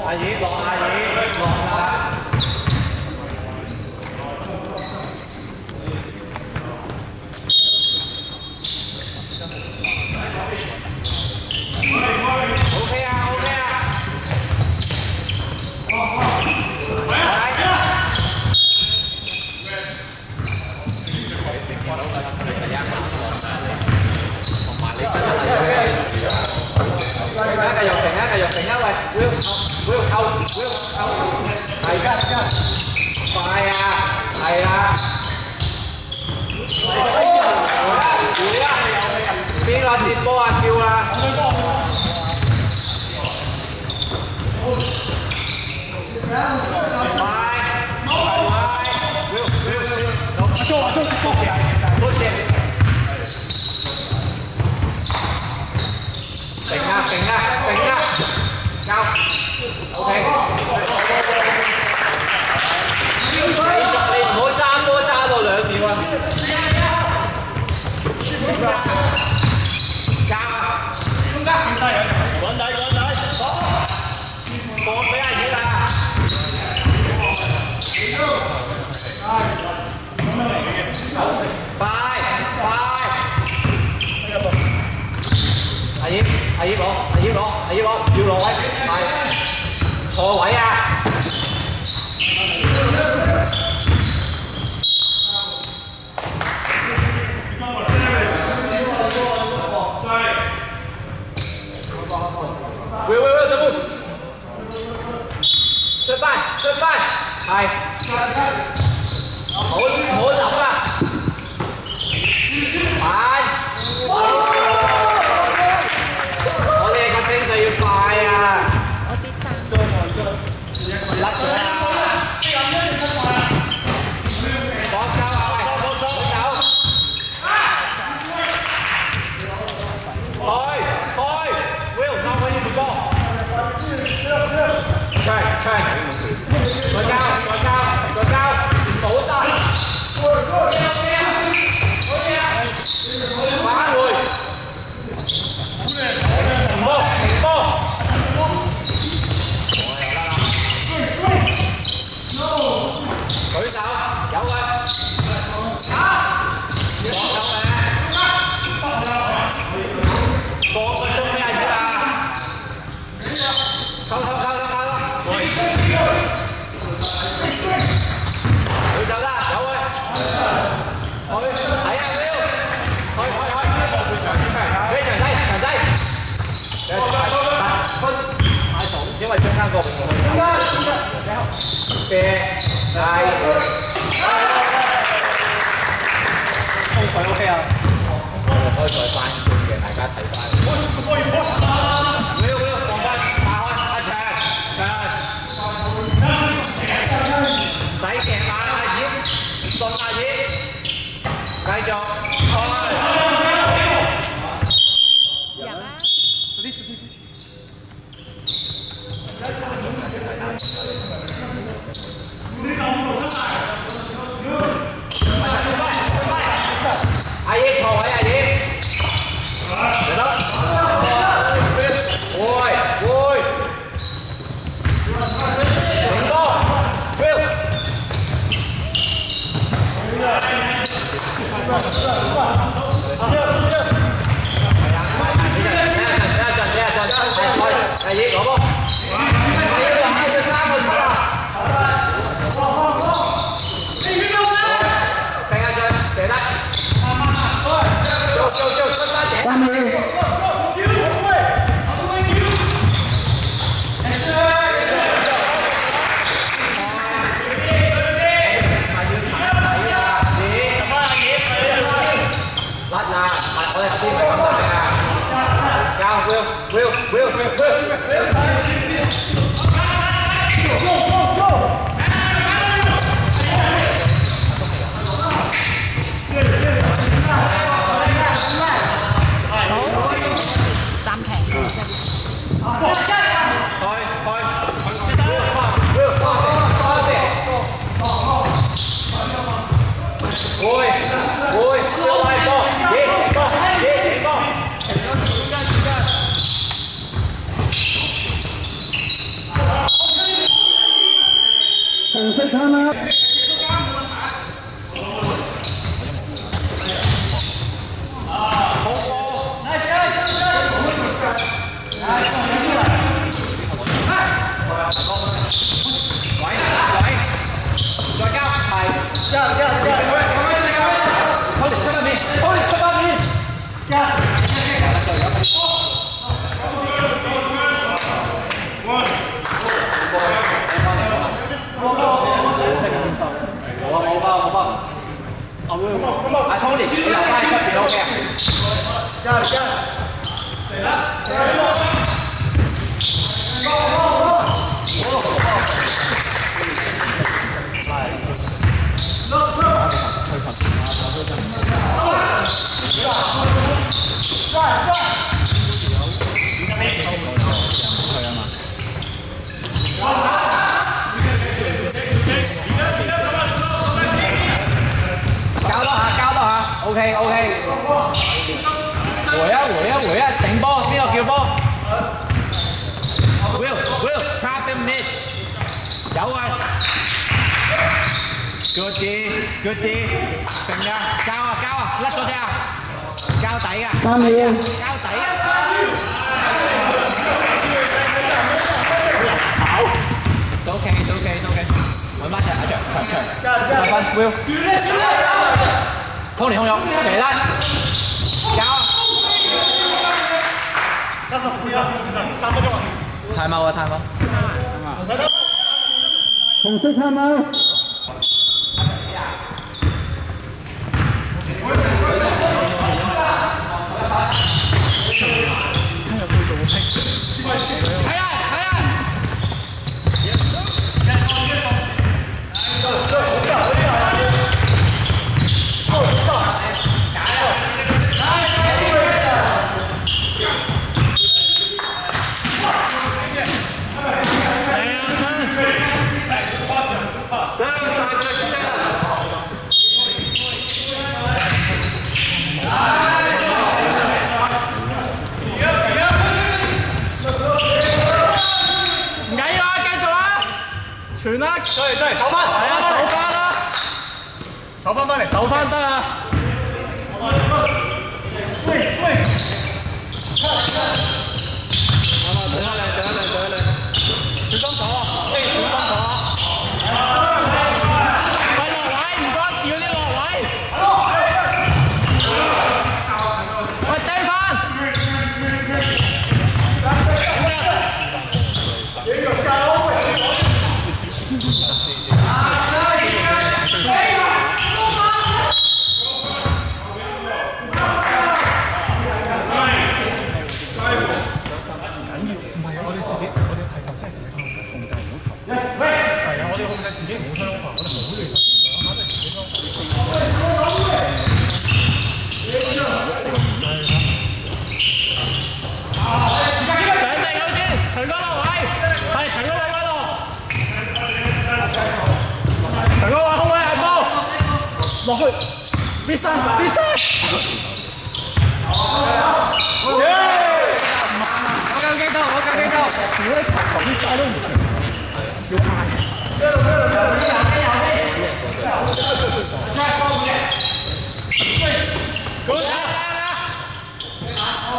阿葉落阿葉落啦。OK 啊 OK 啊。繼續停啊！喂 ，Will 扣，係快啊，係啊，邊個接波啊？跳啊！停啊！交 ，OK。你唔好揸波揸到2秒啊！交啊！滾底，放俾阿葉啦！快！阿葉攞，要落位，係錯位啊！喂，得唔？出翻，係，唔好走啊！快！要快啊！甩咗啦！放手啊！放手！開 ！Will 收佢呢條波！再交！唔好得！返回！停波！舉手，有佢。放個鐘俾阿葉啊！收！舉手啦，有佢。睇下 Will， 因為中間個嘅係，OK 啊，可以再翻嘅，大家睇翻。Will 放翻，打開阿長，唔使夾阿葉，順阿葉，繼續開。入啊！阿葉錯位，阿葉，嚟啦！會，停波 ，Will， 阿葉攞波，最3個出啦！停下進，射得，做出翻嘢。Will 色差嗎？阿 Tony， 你留翻喺出邊 OK 啊？加嚟加！嚟啦！OK OK， 回啊！頂波，邊個叫波 ？Will tap the miss， 有啊 ，good 成啊，交啊，甩咗隻啊，交底啊，交底啊，好 ，OK， 揾翻隻長，翻 Will。Tony 控肉，嚟啦！交！3分鐘啊！太貓啊！紅色差嗎？睇啊！傳啦，真係守翻，係啊，守翻啦，守翻翻嚟，守翻得啊！小心手啊！小心手啊！喂，落位，唔該，少啲落位。喂，掟翻！落去，必殺！我夠激到！如果你球啲晒都唔全，要派。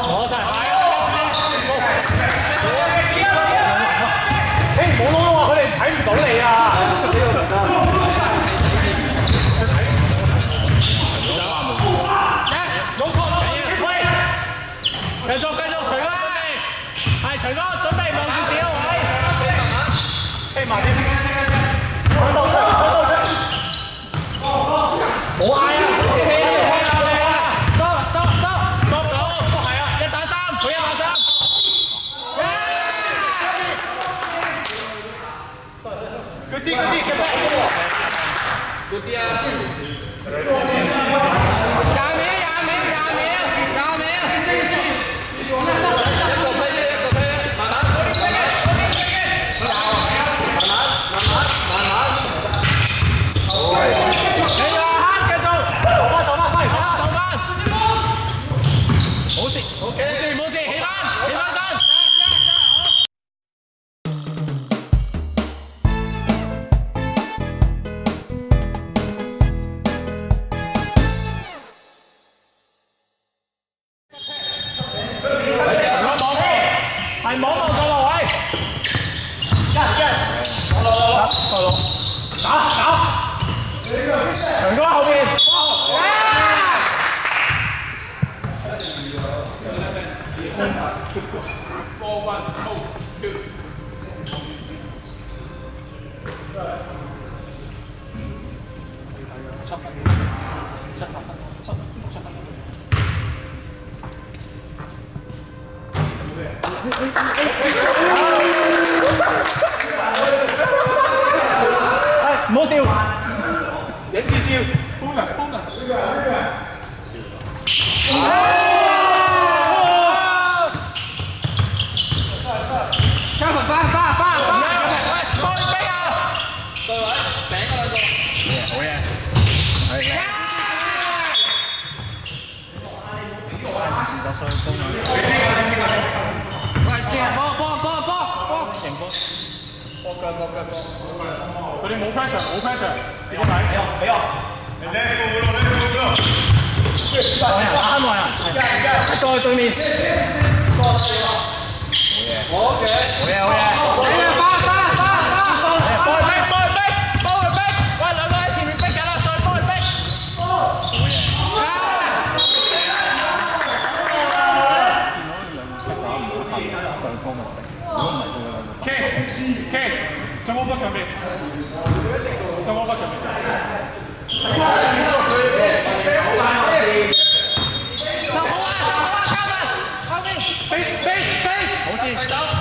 攞晒牌啊！冇攞喎，佢哋睇唔到你啊！繼續，徐哥，係徐哥，準備望住自己個位，飛埋啲，開到出，冇嗌啊 ，stop 到，係啊，1打3，佢1打3，嗰啲嘅咩？Good 啲啊！打！長哥後邊。唔好笑，影住笑 ，bonus。加罰翻，幫你飛啊！對位，頂嗰兩個。好嘢，係嘅。20歲中啊！喂，波，贏波。波腳，佢哋冇 pressure， 自己睇。俾我。打開啊！再對面。好嘢！幫佢逼！喂，兩個喺前面逼緊啦，再幫佢逼。好嘢！仲冇北上面。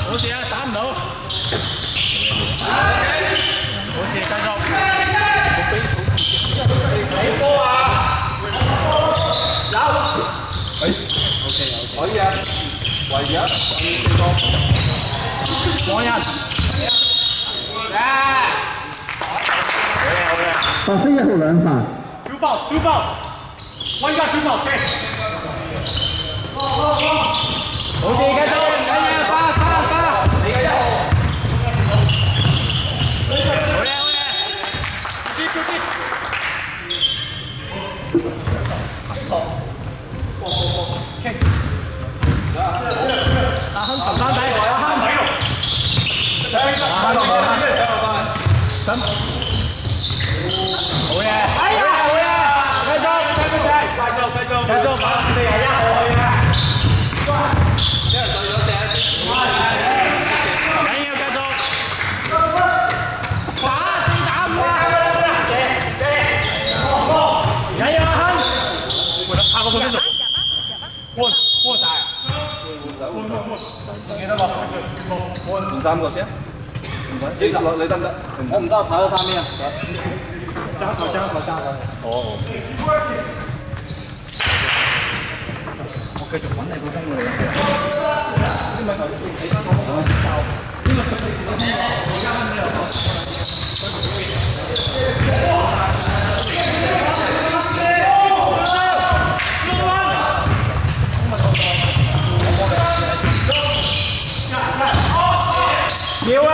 好事啊，打唔到。好事，繼續。睇波啊！有。OK。可以啊。圍住啊！網人。保飛1號2罰。Two fouls. One got 2 fouls. 好事，繼續。你嘅1號。好嘢。十三仔，好嘢！哎呀，好嘢！繼續，把41號去啊！一人對咗射一次。緊要繼續。打4打5啊！緊要啊，亨！下個position。換晒啊！記得喎，換3個先。你得唔得？我唔得，踩到3邊啊！爭頭。哦。我繼續揾你個身㗎。要啊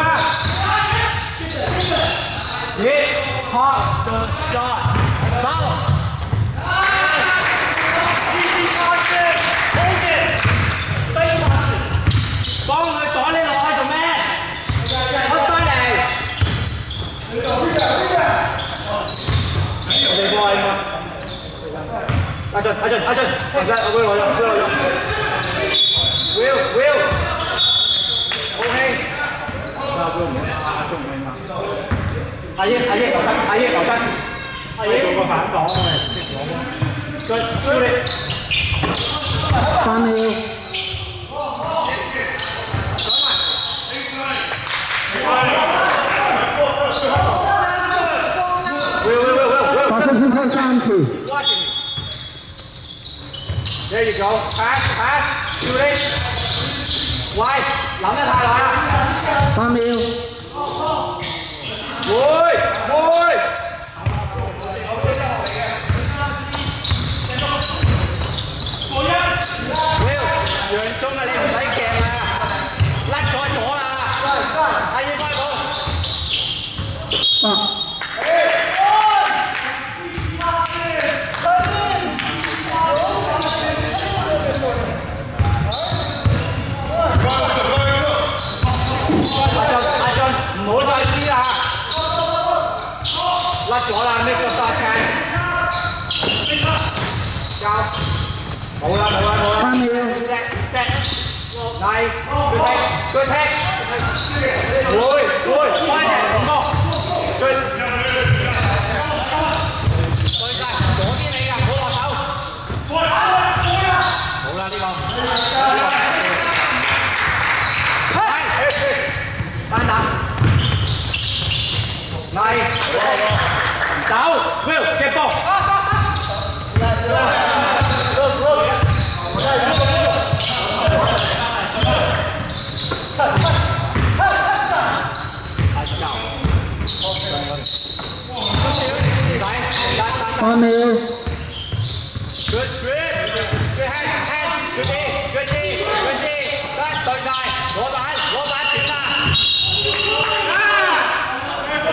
！hot the shot， foul。幫佢趕你落去做咩？出翻嚟。我哋過嚟嘛。阿俊，唔使，我俾我用。Will， 好興。阿英留身，做個反擋嘅，再超你3秒。把分分開3次。There you go， pass， 超你。喂，諗得太耐啦。3秒。會。楊忠啊，你唔使鏡啦，甩咗啦，係應該冇。阿俊，唔好再知啦。甩咗啦 ，miss 個 shot chance。交，冇啦。3秒。Nice， good take。會，關人咁多。good。對晒，左邊你㗎，唔好落手。好啦，呢個。單打。Nice， 走 ，Will get ball。3秒。Good hand，good D，得對晒，攞板點啦。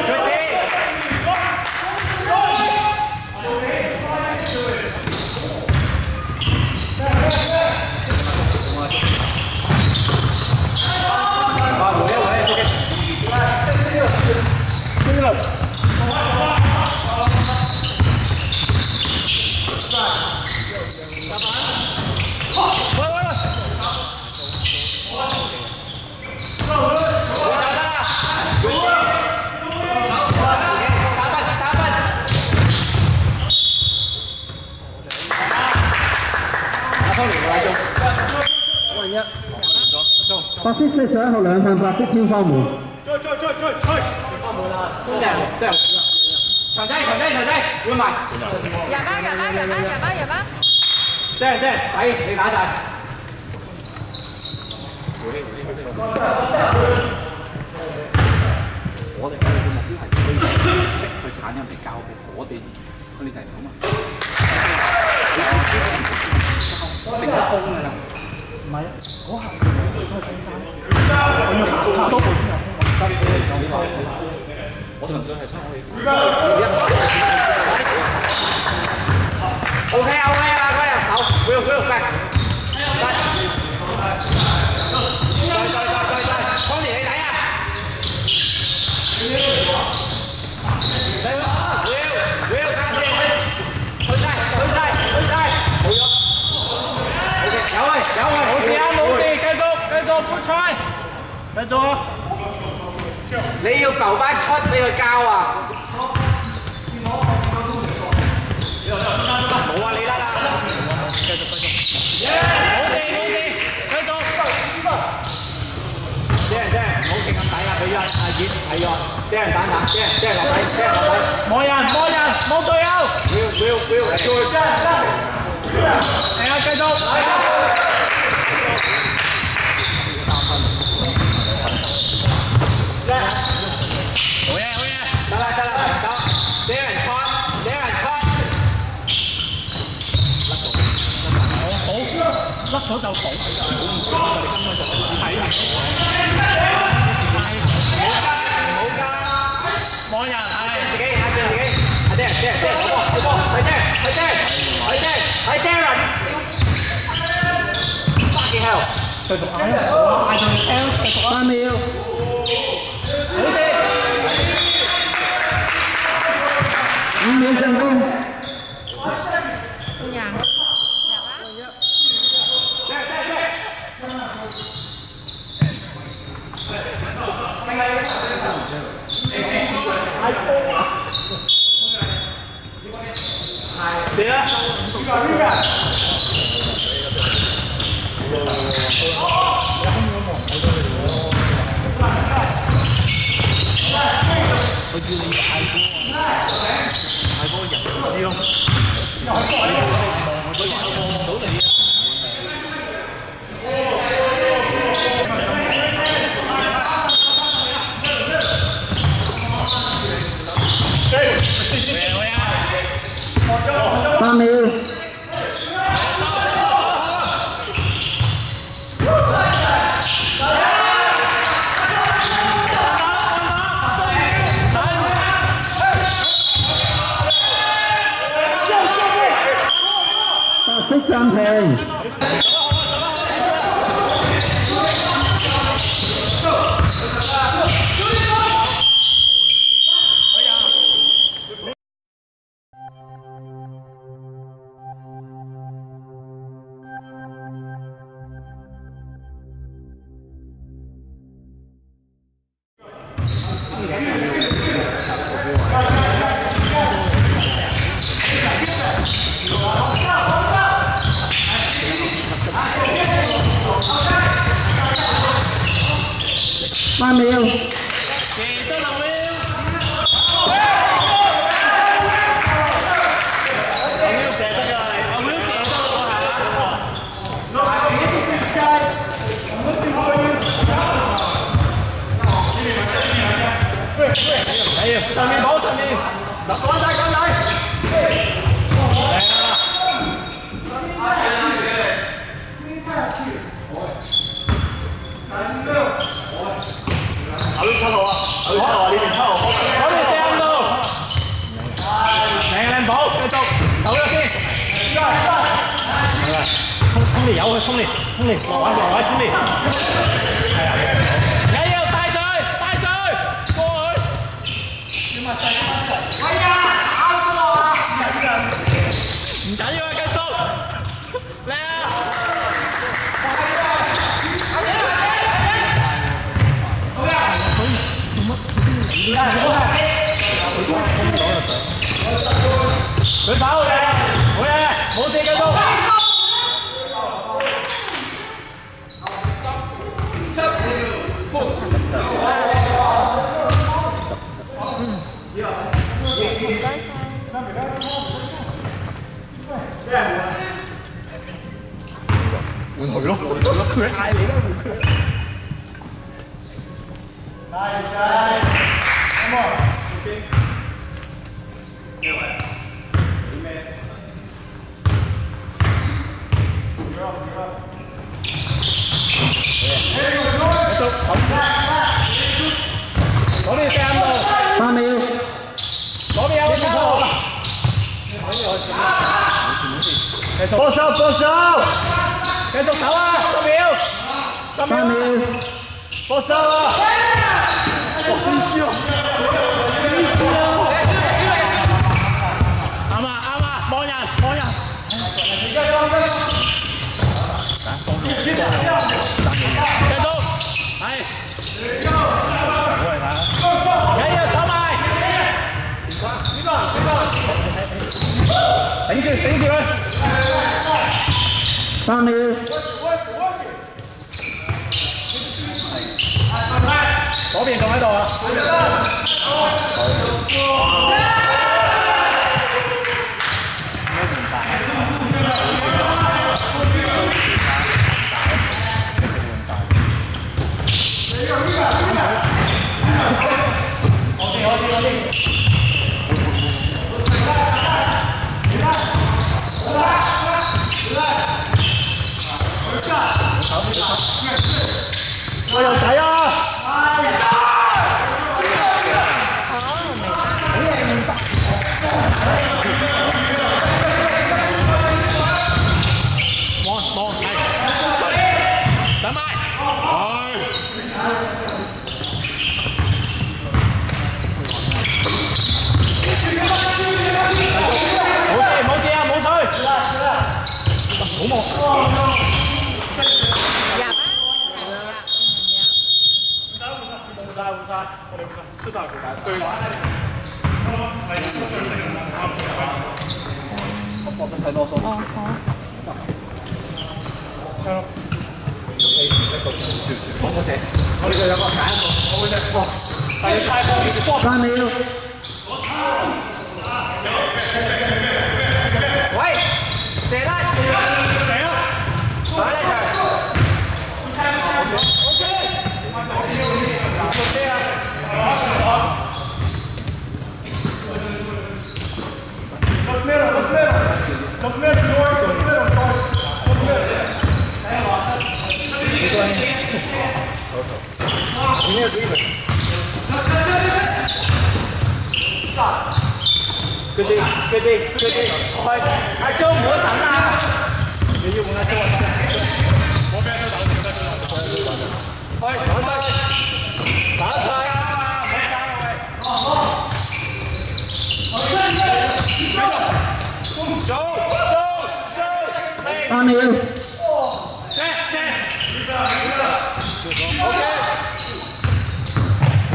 good D。白色41號2份，白色天花門。追！天花門啦，都有。長仔，換埋。入吧。得，你打晒。我哋嘅目標係可以逼佢鏟入嚟交俾我哋就係咁啊。定得空㗎啦。唔係啊，嗰下再中間，我要行多步先有空位。我純粹係想可以。OK 啊，嗰人手，會計。Tony 你睇啊！Will 加先，去晒，好咗。OK， 有位，冇事，繼續 push try， 繼續啊！你要浮翻出俾佢交啊！冇啊，你得啦！繼續。冇事，繼續。啲人，唔好勁咁抵啊！俾阿熱睇咗，啲人打，啲人落底，冇人，冇隊友。Will，係啊，繼續。好嘢，得啦，走，俾人 cut， 甩咗就補，冇人係自己，阿姐，阿爹，係 Darren，fucking hell， 繼續嗌啊！3秒，冇事5秒上攻。點啊？佢叫你嗌波人知咯。3秒。白色暫停。3秒。上面冇上面，嗱趕仔趕仔，後邊7號啊，後邊7號啊，呢邊7號，嗰邊4號，靚寶，繼續走咗先，係啦，衝你有佢衝你，落位衝你，係啊，你要帶水過去。係啊，啱咗我啊！唔緊要啊，繼續，嚟啊！佢跑嘅，好嘢，冇事繼續。換佢咯，佢嗌你啦，換佢。嚟，come on，咩位？咩？左邊4度，3秒，左邊有7號。幫手，繼續走啊！10秒，3秒，幫手啊！啱啊，望人，繼續，係，緊要手埋，頂住佢。3秒。嗰邊仲喺度啊！我又睇啊！我哋就有個揀一個，我會隻，哇！但係太過3秒。喂，射啦！射啦！打呢場。佢哋，係阿張唔好等啊！你要換阿張啊！我俾阿張走，去打晒，打晒啊！唔好打喂！走3秒。OK。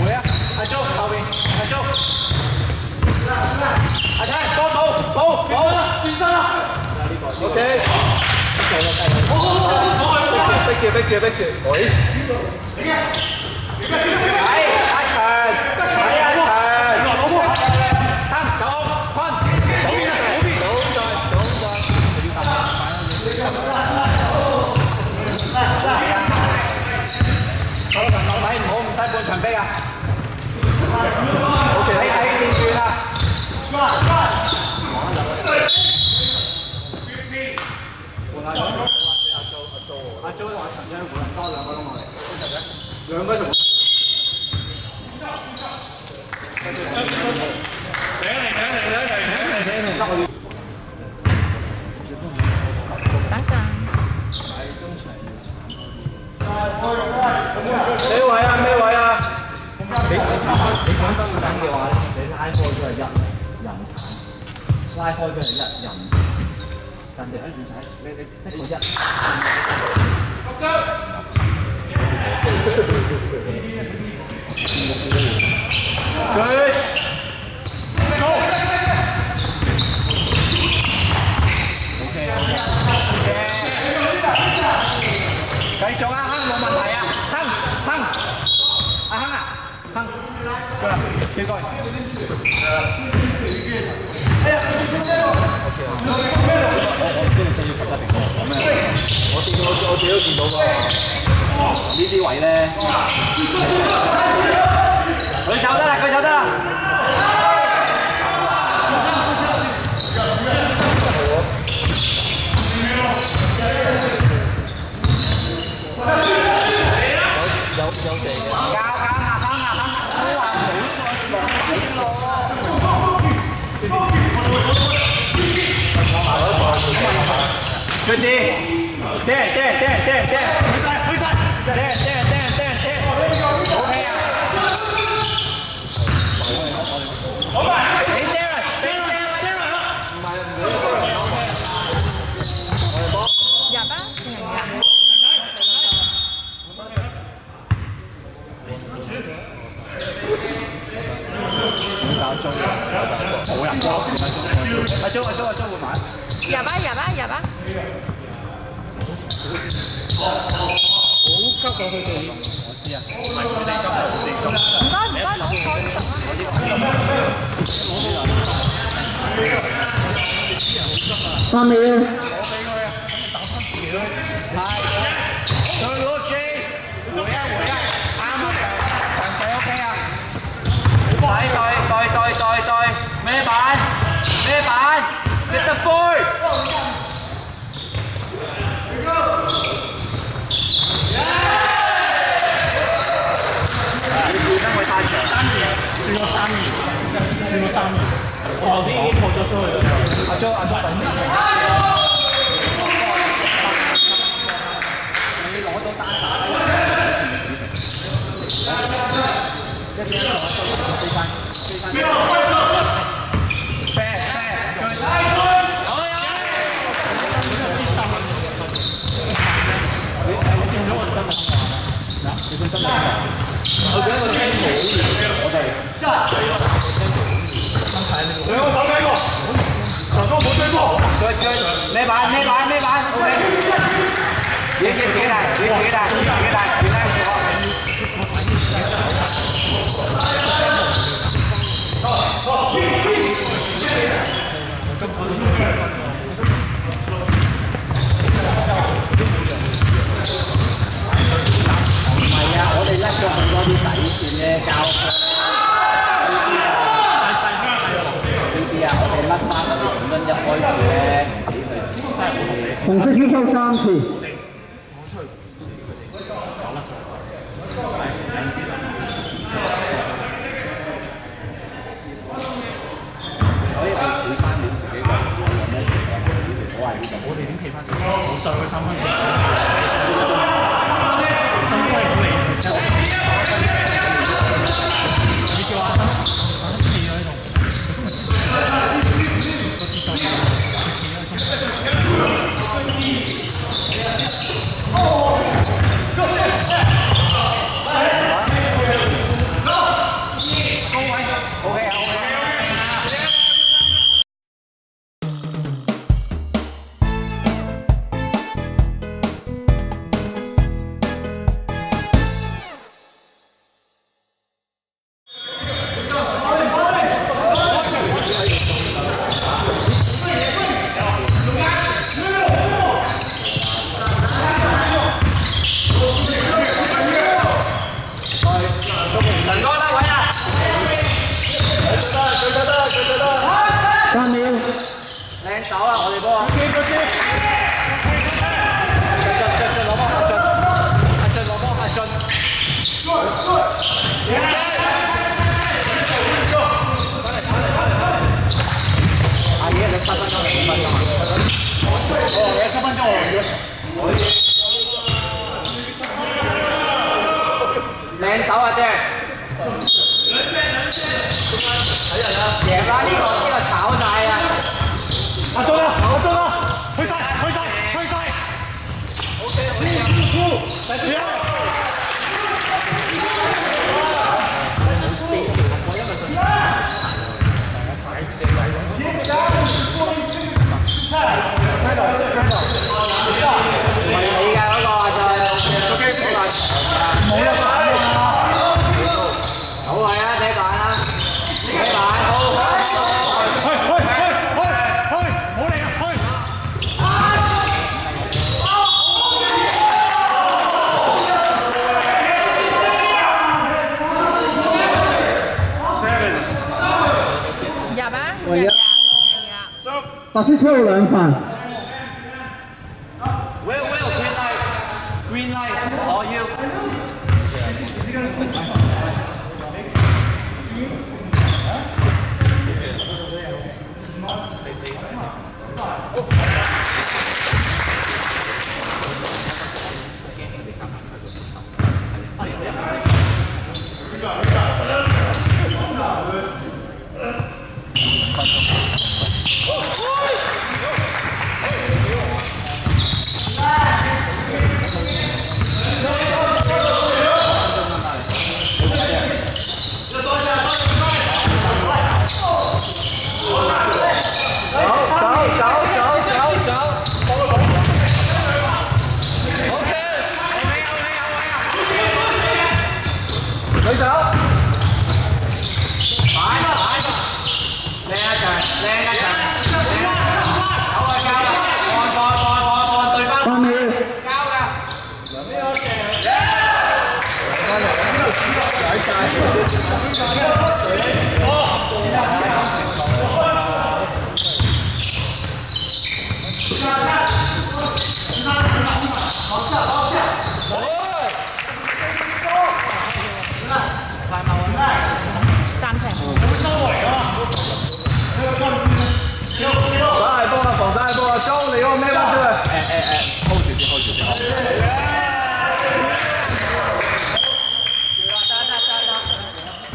會啊，阿張。OK。逼住，喂！睇阿強，三九坤，左邊，好，樓底唔好唔使半場逼啊！好，睇線轉啦。阿 Jo 話陳張換多2個鐘落嚟，2個鐘。等陣。咩位啊？你想得等嘅話，你拉開都係1人產，拉開都係1人產。但係唔使，你得個1。繼續啊，亨冇問題啊，亨，阿亨啊，亨，過嚟，幾個？我自己都見到喎，呢啲位咧，佢走得啦。有地嘅，教阿亨，佢話冇佢啲，掟，OK 啊！好啊，你掟啦！入啊，定係唔入？冇人過，阿 Jo 換埋。入啊！好急過去做，我知啊。唔係佢哋急，唔該，攞開3秒。再攞 J， 回啊！啱啊，強勢 OK 啊！對，咩板？你得杯。因為太長，3年，轉咗3年，我後邊已經破咗出去啦。阿 Jo 等先。你攞咗單打啦。一邊飛翻。我覺得個 tempo 我哋兩個手計過，長哥冇追過，咩板 ，OK， 自己大，我哋甩咗好多啲底線咧，教呢啲啊，我哋甩翻我哋本身一開始咧，紅色先抽3次。可以係企翻你自己個有咩情況，我係呢度。我哋點企翻先？好上去3分線。真係好理智先。你叫阿生，企咗喺度。手啊！我哋波啊！進攞波，阿進攞波，阿進。阿爺你7分鐘，5分鐘啊！哦，你7分鐘喎，靚手啊姐！贏啦！呢個炒晒啊！阿進啊！阿進啊！去晒！OK，80球2犯。Will green light, all you.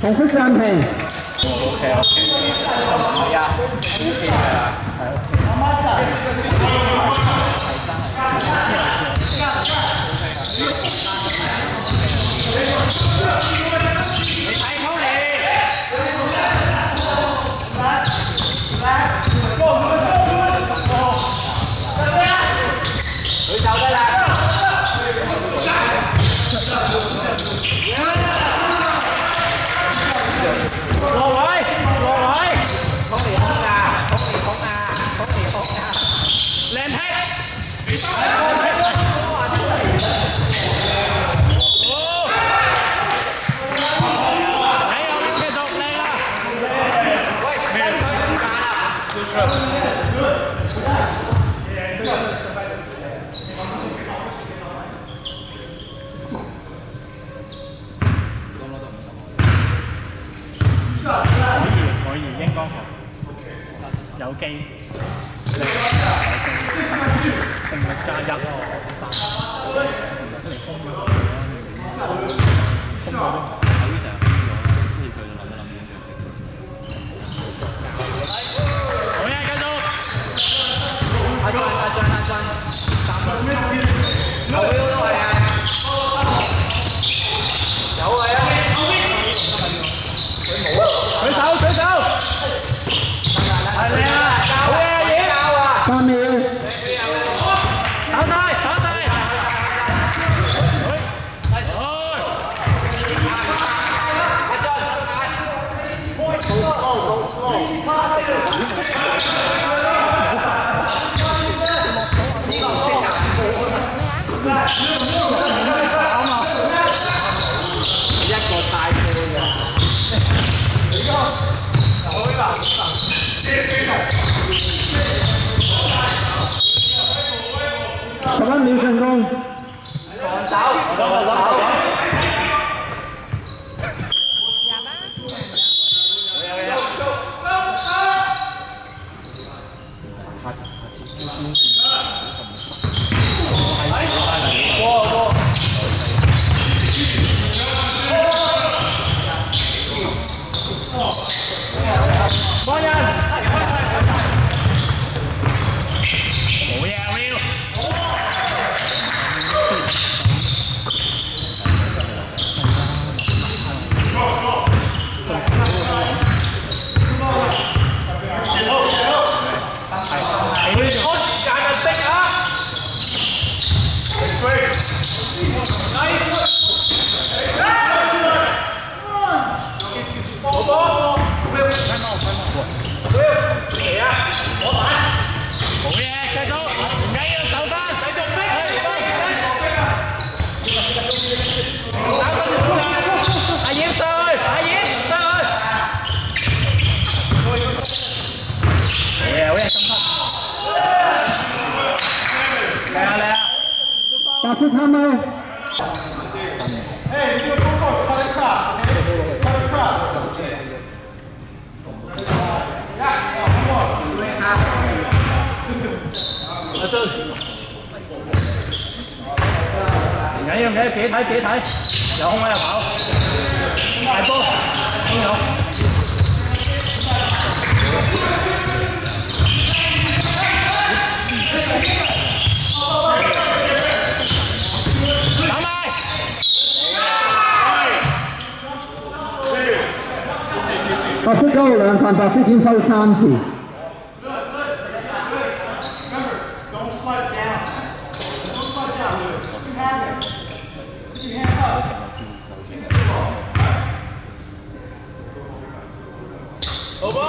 紅色暫停。OK， 係啊，OK係啊，你睇好你。佢走得啦。落位，空嚟空啊！靚踢！可以，應該有機，定力加1咯。好嘢，繼續。阿俊，有位都係啊，有位啊，舉手，係靚啊，好嘢啊3秒。打晒。一個太高嘅。好啦。11秒進攻。幫人，冇嘢啊 ，Will。Pass time out. Hey, you do a full court, cut it across, okay? Cut it across. Yes, come on.阿俊，唔緊要嘅，自己睇自己睇，有空位就跑，大波，空有。白色球兩犯，白色點收3次。好波！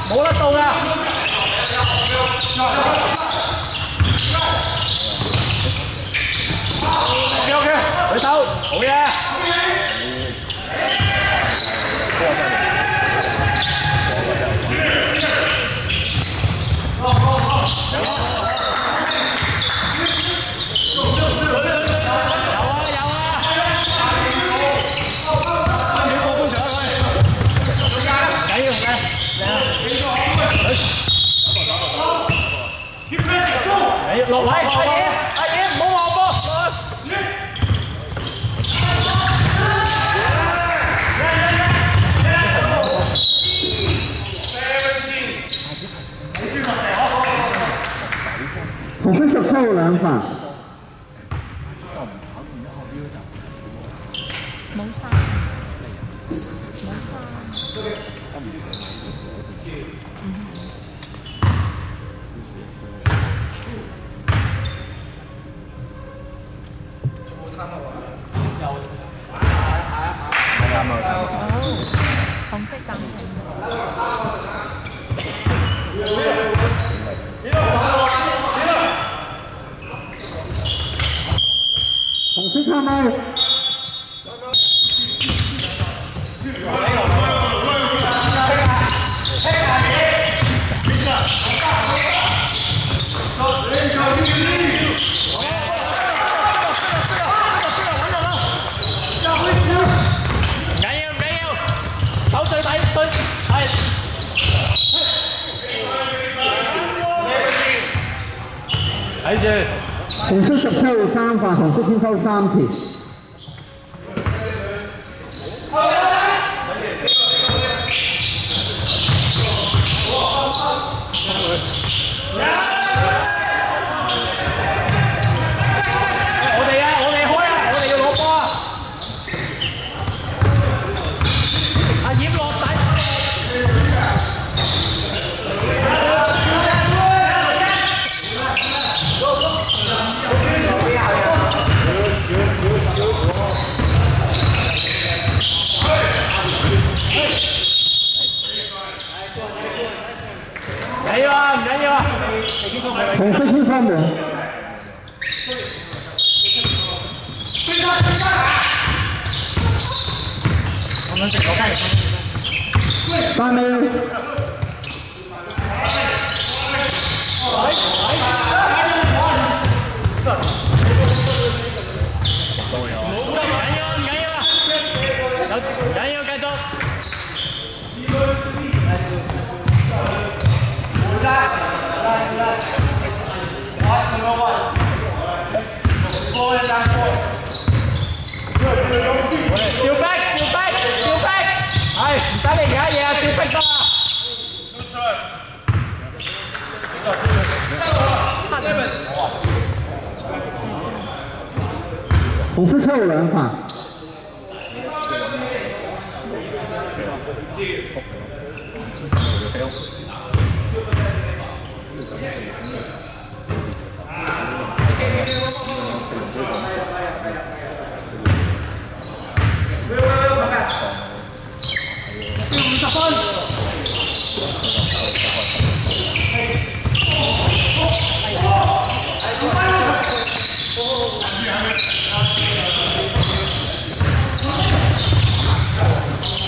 冇得到㗎。OK， 佢手，好嘢。落位，阿爺唔好話波。紅色10抽兩犯。冇犯，紅色暫停。紅色time out。睇住，紅色10抽3犯，紅色先收3次。我們直頭雞。3秒。跳逼，係唔使你而家嘢啊，跳逼得啦。红是错误人法。50分。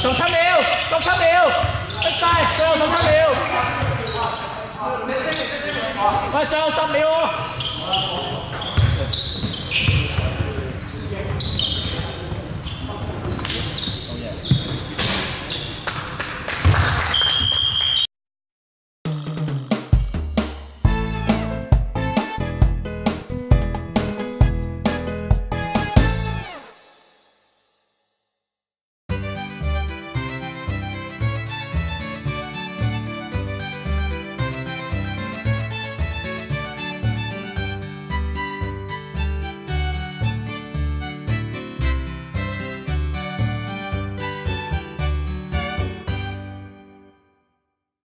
仲7秒，逼晒，最後17秒。喂，最後10秒喎。